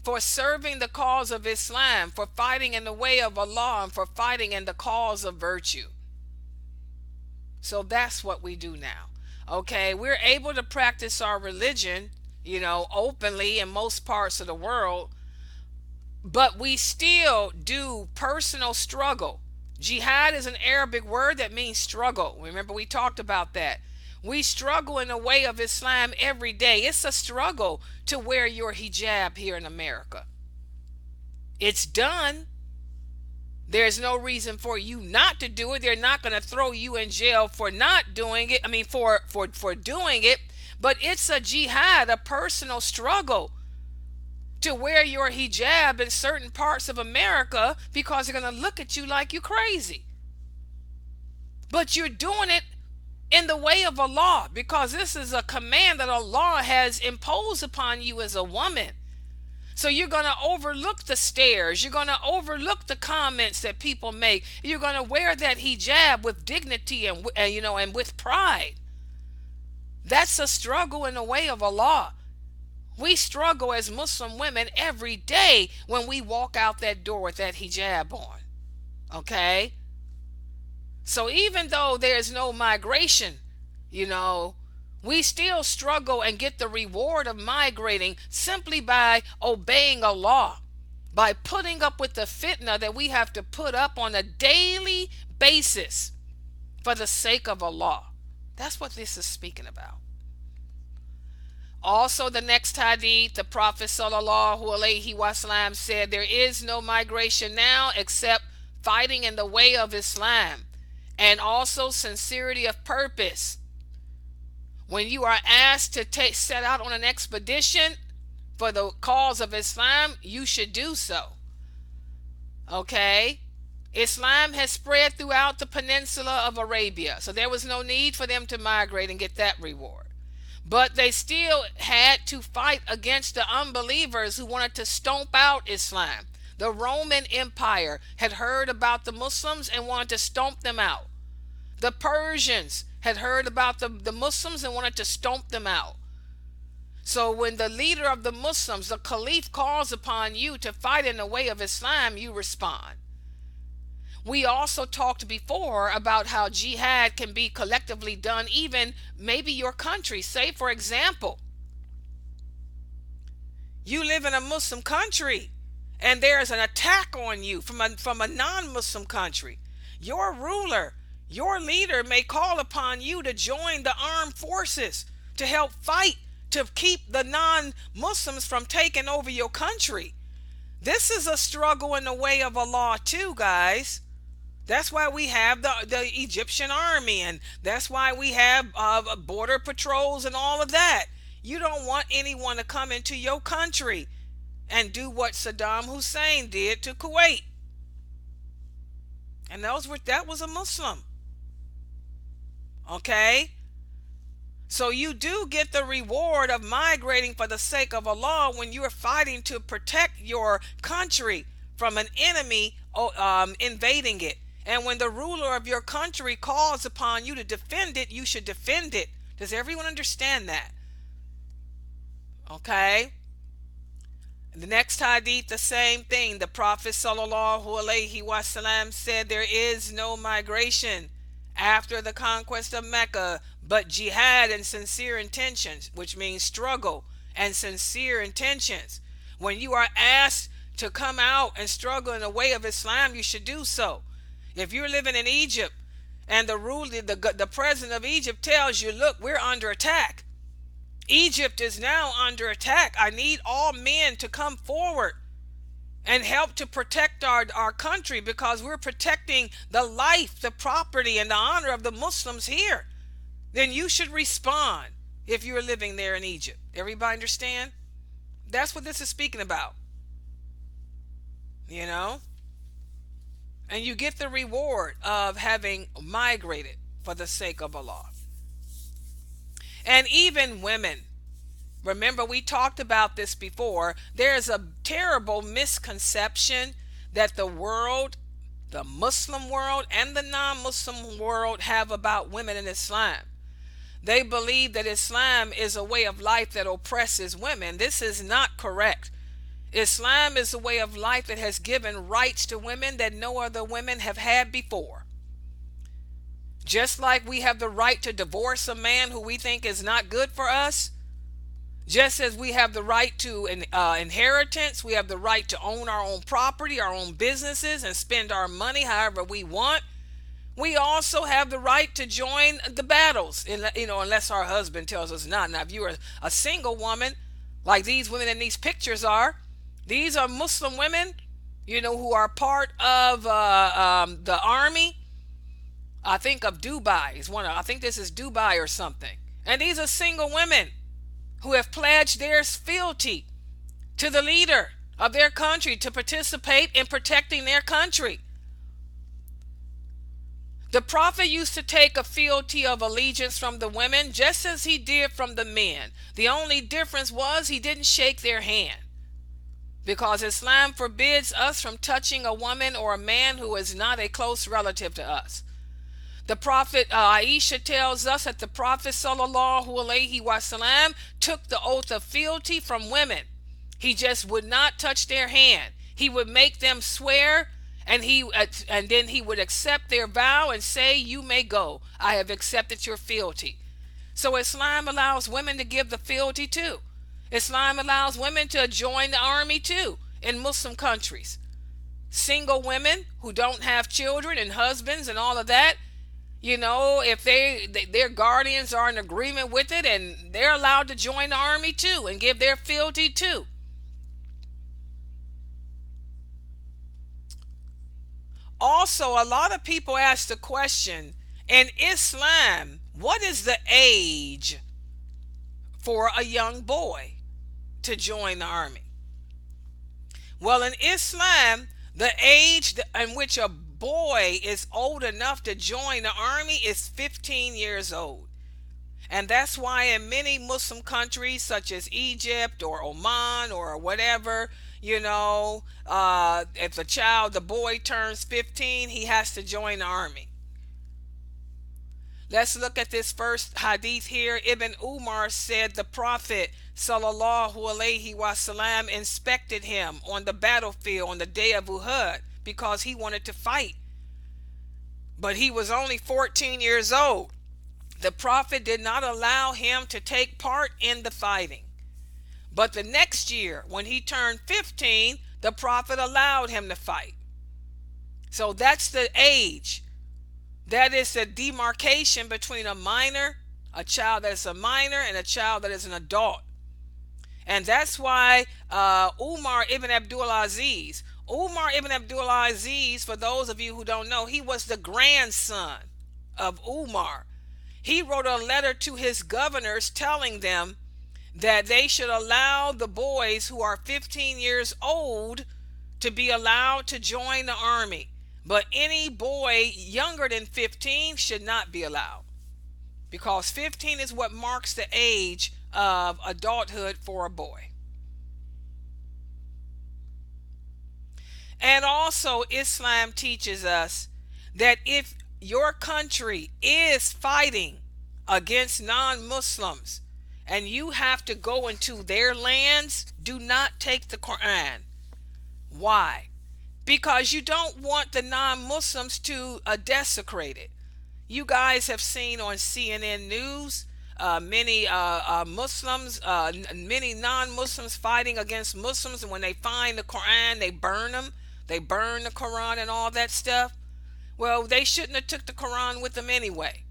for serving the cause of Islam, for fighting in the way of Allah, and for fighting in the cause of virtue. So that's what we do now. Okay, we're able to practice our religion, openly in most parts of the world, but we still do personal struggle. Jihad is an Arabic word that means struggle. Remember, we talked about that. We struggle in the way of Islam every day. It's a struggle to wear your hijab here in America. It's done. There's no reason for you not to do it. They're not going to throw you in jail for not doing it. For doing it. But it's a jihad, a personal struggle to wear your hijab in certain parts of America because they're going to look at you like you're crazy. But you're doing it in the way of Allah because this is a command that Allah has imposed upon you as a woman. So you're going to overlook the stares. You're going to overlook the comments that people make. You're going to wear that hijab with dignity and with pride. That's a struggle in the way of Allah. We struggle as Muslim women every day when we walk out that door with that hijab on. Okay? So even though there's no migration, we still struggle and get the reward of migrating simply by obeying Allah, by putting up with the fitna that we have to put up on a daily basis for the sake of Allah. That's what this is speaking about. Also, the next hadith, the Prophet sallallahu alaihi wasallam said, there is no migration now except fighting in the way of Islam, and also sincerity of purpose. When you are asked to set out on an expedition for the cause of Islam, you should do so. Okay? Islam has spread throughout the peninsula of Arabia, so there was no need for them to migrate and get that reward. But they still had to fight against the unbelievers who wanted to stomp out Islam. The Roman Empire had heard about the Muslims and wanted to stomp them out. The Persians had heard about the Muslims and wanted to stomp them out. So when the leader of the Muslims, the Caliph, calls upon you to fight in the way of Islam, you respond. We also talked before about how jihad can be collectively done, even maybe your country. Say, for example, you live in a Muslim country and there is an attack on you from a non-Muslim country. Your ruler, your leader may call upon you to join the armed forces to help fight to keep the non-Muslims from taking over your country. This is a struggle in the way of Allah too, guys. That's why we have the Egyptian army, and that's why we have border patrols and all of that. You don't want anyone to come into your country and do what Saddam Hussein did to Kuwait. And that was a Muslim. Okay? So you do get the reward of migrating for the sake of Allah when you are fighting to protect your country from an enemy invading it. And when the ruler of your country calls upon you to defend it, you should defend it. Does everyone understand that? Okay? The next hadith, the same thing. The Prophet sallallahu alaihi wasallam said, there is no migration after the conquest of Mecca, but jihad and sincere intentions, which means struggle and sincere intentions. When you are asked to come out and struggle in the way of Islam, you should do so. If you're living in Egypt and the president of Egypt tells you, look, we're under attack. Egypt is now under attack. I need all men to come forward and help to protect our country because we're protecting the life, the property, and the honor of the Muslims here. Then you should respond if you're living there in Egypt. Everybody understand? That's what this is speaking about. And you get the reward of having migrated for the sake of Allah. And even women. Remember, we talked about this before. There's a terrible misconception that the world, the Muslim world and the non-Muslim world have about women in Islam. They believe that Islam is a way of life that oppresses women. This is not correct. Islam is a way of life that has given rights to women that no other women have had before. Just like we have the right to divorce a man who we think is not good for us, just as we have the right to inheritance, we have the right to own our own property, our own businesses, and spend our money however we want. We also have the right to join the battles, unless our husband tells us not. Now, if you are a single woman, like these women in these pictures are, these are Muslim women, who are part of the army. I think of Dubai. I think this is Dubai or something. And these are single women who have pledged their fealty to the leader of their country to participate in protecting their country. The prophet used to take a fealty of allegiance from the women just as he did from the men. The only difference was he didn't shake their hand, because Islam forbids us from touching a woman or a man who is not a close relative to us. The Prophet Aisha tells us that the Prophet sallallahu alaihi wasallam took the oath of fealty from women. He just would not touch their hand. He would make them swear, and then he would accept their vow and say, "You may go. I have accepted your fealty." So Islam allows women to give the fealty too. Islam allows women to join the army too in Muslim countries. Single women who don't have children and husbands and all of that, if their guardians are in agreement with it, and they're allowed to join the army too and give their fealty too. Also, a lot of people ask the question, in Islam, what is the age for a young boy to join the army? Well, in Islam, the age in which a boy is old enough to join the army is 15 years old. And that's why in many Muslim countries such as Egypt or Oman or whatever, if the boy turns 15, he has to join the army. Let's look at this first hadith here. Ibn Umar said the Prophet sallallahu alaihi wasallam inspected him on the battlefield on the day of Uhud because he wanted to fight. But he was only 14 years old. The Prophet did not allow him to take part in the fighting. But the next year, when he turned 15, the Prophet allowed him to fight. So that's the age. That is the demarcation between a child that is a minor, and a child that is an adult. And that's why Umar ibn Abdul Aziz, for those of you who don't know, he was the grandson of Umar. He wrote a letter to his governors telling them that they should allow the boys who are 15 years old to be allowed to join the army. But any boy younger than 15 should not be allowed, because 15 is what marks the age of adulthood for a boy. And also, Islam teaches us that if your country is fighting against non-Muslims and you have to go into their lands, do not take the Quran. Why? Because you don't want the non-Muslims to desecrate it. You guys have seen on CNN News many many non-Muslims fighting against Muslims, and when they find the Quran, they burn them. They burn the Quran and all that stuff. Well, they shouldn't have took the Quran with them anyway.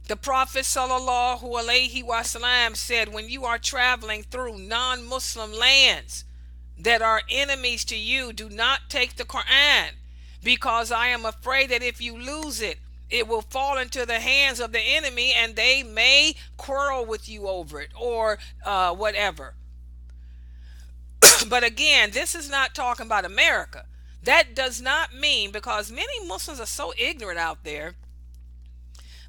The Prophet sallallahu alaihi wasallam said, when you are traveling through non-Muslim lands that are enemies to you, do not take the Quran, because I am afraid that if you lose it, it will fall into the hands of the enemy and they may quarrel with you over it or whatever. But again, this is not talking about America. That does not mean, because many Muslims are so ignorant out there,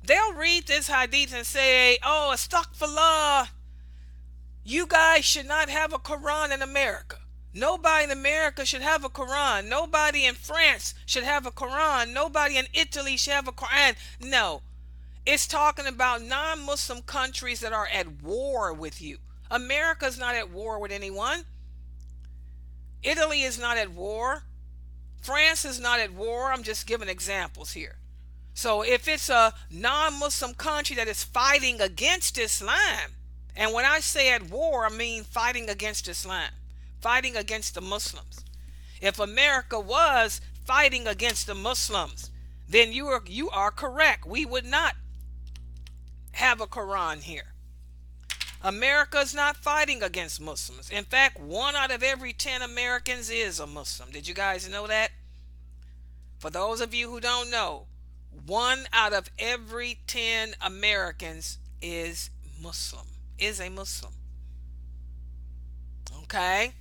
they'll read this hadith and say, "Oh, astaghfirullah, you guys should not have a Quran in America. Nobody in America should have a Quran. Nobody in France should have a Quran. Nobody in Italy should have a Quran." No, it's talking about non-Muslim countries that are at war with you. America's not at war with anyone. Italy is not at war. France is not at war. I'm just giving examples here. So if it's a non-Muslim country that is fighting against Islam, and when I say at war, I mean fighting against Islam, fighting against the Muslims. If America was fighting against the Muslims, then you are correct. We would not have a Quran here. America is not fighting against Muslims. In fact, 1 out of every 10 Americans is a Muslim. Did you guys know that? For those of you who don't know, 1 out of every 10 Americans is Muslim, is a Muslim. Okay?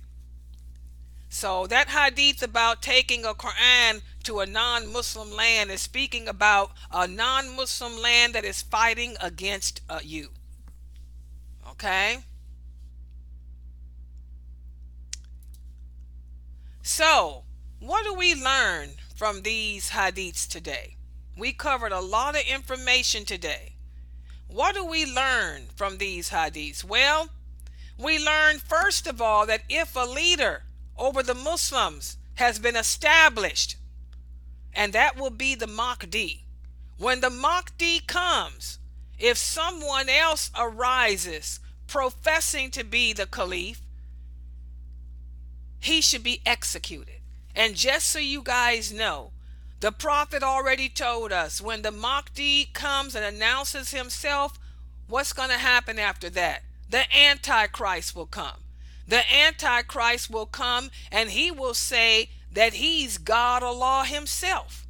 So that hadith about taking a Quran to a non-Muslim land is speaking about a non-Muslim land that is fighting against you. Okay? So, what do we learn from these hadiths today? We covered a lot of information today. What do we learn from these hadiths? Well, we learn first of all that if a leader over the Muslims has been established, and that will be the Mahdi. When the Mahdi comes, if someone else arises professing to be the Caliph, he should be executed. And just so you guys know, the Prophet already told us when the Mahdi comes and announces himself, what's going to happen after that? The Antichrist will come. The Antichrist will come and he will say that he's God Allah himself.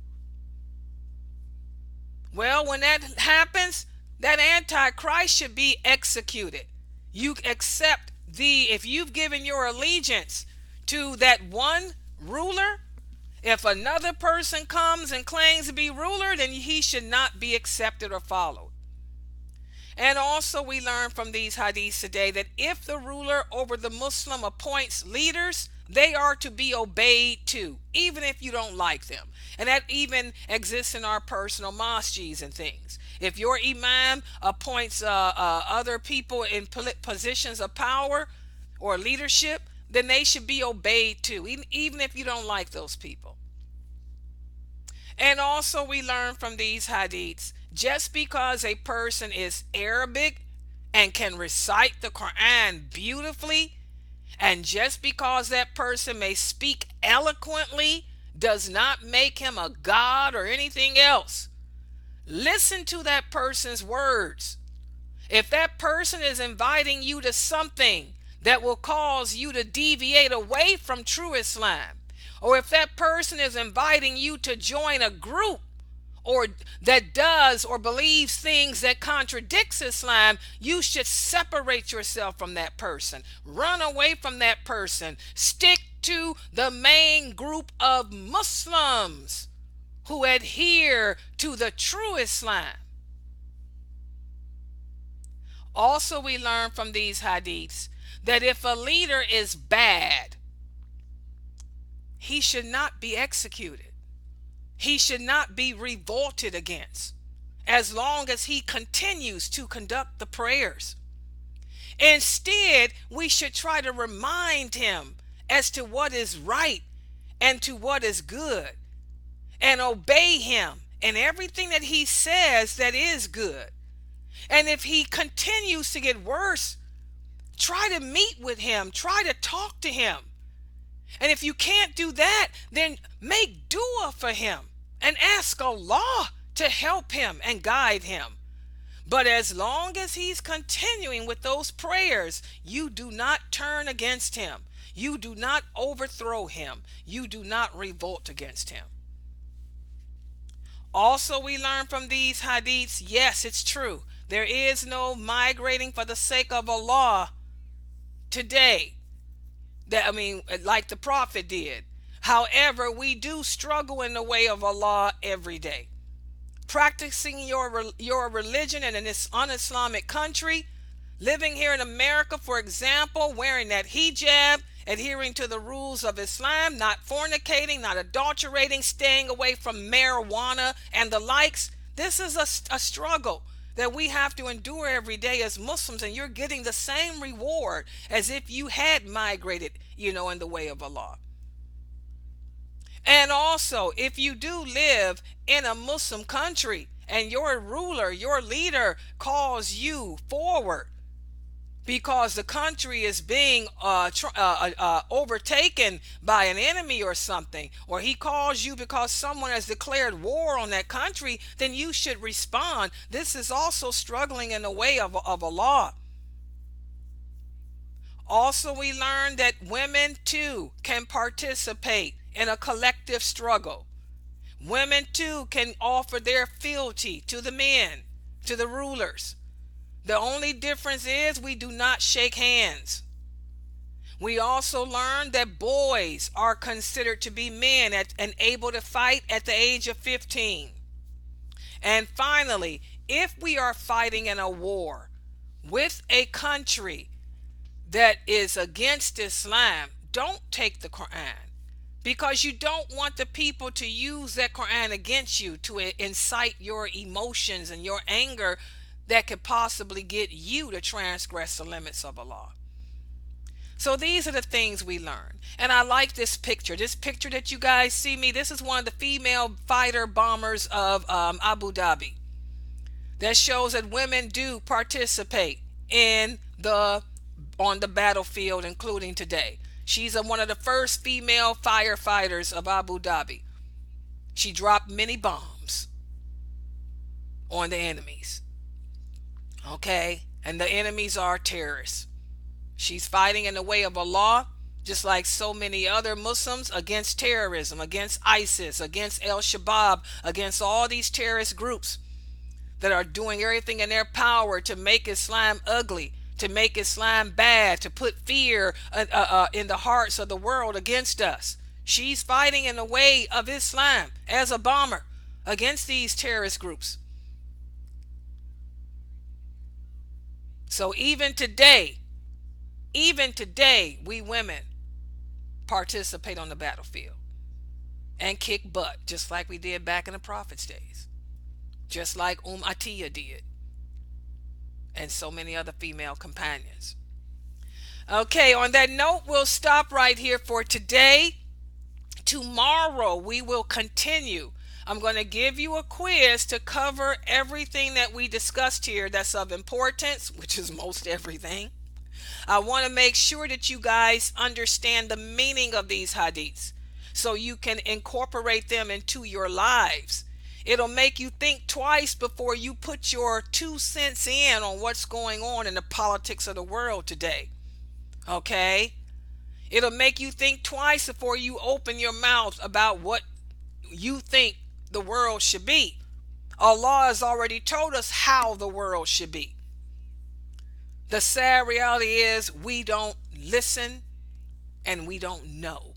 Well, when that happens, that Antichrist should be executed. You accept if you've given your allegiance to that one ruler, if another person comes and claims to be ruler, then he should not be accepted or followed. And also we learn from these hadiths today that if the ruler over the Muslim appoints leaders, they are to be obeyed too, even if you don't like them. And that even exists in our personal masjids and things. If your imam appoints other people in positions of power or leadership, then they should be obeyed too, even if you don't like those people. And also we learn from these hadiths, just because a person is Arabic and can recite the Quran beautifully, and just because that person may speak eloquently, does not make him a god or anything else. Listen to that person's words. If that person is inviting you to something that will cause you to deviate away from true Islam, or if that person is inviting you to join a group or that does or believes things that contradicts Islam, you should separate yourself from that person. Run away from that person. Stick to the main group of Muslims who adhere to the true Islam. Also, we learn from these hadiths that if a leader is bad, he should not be executed. He should not be revolted against, as long as he continues to conduct the prayers. Instead, we should try to remind him as to what is right and to what is good, and obey him in everything that he says that is good. And if he continues to get worse, try to meet with him, try to talk to him. And if you can't do that, then make dua for him and ask Allah to help him and guide him. But as long as he's continuing with those prayers, you do not turn against him. You do not overthrow him. You do not revolt against him. Also, we learn from these hadiths, yes, it's true. There is no migrating for the sake of Allah today. Like the Prophet did. However, we do struggle in the way of Allah every day. Practicing your religion in an un-Islamic country, living here in America, for example, wearing that hijab, adhering to the rules of Islam, not fornicating, not adulterating, staying away from marijuana and the likes. This is a struggle that we have to endure every day as Muslims, and you're getting the same reward as if you had migrated, in the way of Allah. And also, if you do live in a Muslim country and your ruler, your leader calls you forward because the country is being overtaken by an enemy or something, or he calls you because someone has declared war on that country, then you should respond. This is also struggling in the way of Allah. Also, we learn that women too can participate in a collective struggle. Women too can offer their fealty to the men, to the rulers. The only difference is we do not shake hands. We also learned that boys are considered to be men and able to fight at the age of 15. And finally, if we are fighting in a war with a country that is against Islam, don't take the Quran, because you don't want the people to use that Quran against you to incite your emotions and your anger that could possibly get you to transgress the limits of Allah. So these are the things we learn. And I like this picture. This picture that you guys see me, this is one of the female fighter bombers of Abu Dhabi. That shows that women do participate in the on the battlefield, including today. She's one of the first female firefighters of Abu Dhabi. She dropped many bombs on the enemies. Okay? And the enemies are terrorists. She's fighting in the way of Allah, just like so many other Muslims, against terrorism, against ISIS, against Al-Shabaab, against all these terrorist groups that are doing everything in their power to make Islam ugly, to make Islam bad, to put fear in the hearts of the world against us. She's fighting in the way of Islam as a bomber against these terrorist groups. So even today, we women participate on the battlefield and kick butt, just like we did back in the Prophet's days, just like Atiyah did, and so many other female companions. Okay, on that note, we'll stop right here for today. Tomorrow we will continue. I'm going to give you a quiz to cover everything that we discussed here that's of importance, which is most everything. I want to make sure that you guys understand the meaning of these hadiths so you can incorporate them into your lives. It'll make you think twice before you put your 2 cents in on what's going on in the politics of the world today. Okay? It'll make you think twice before you open your mouth about what you think the world should be. Allah has already told us how the world should be. The sad reality is we don't listen and we don't know.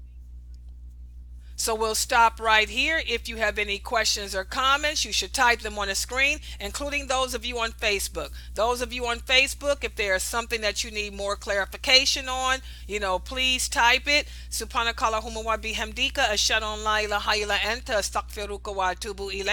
So we'll stop right here. If you have any questions or comments, you should type them on the screen, including those of you on Facebook. Those of you on Facebook, if there is something that you need more clarification on, please type it. Subhanakallahumma wa bihamdika ashhadu an la ilaha illa anta astaghfiruka wa atubu ilayk.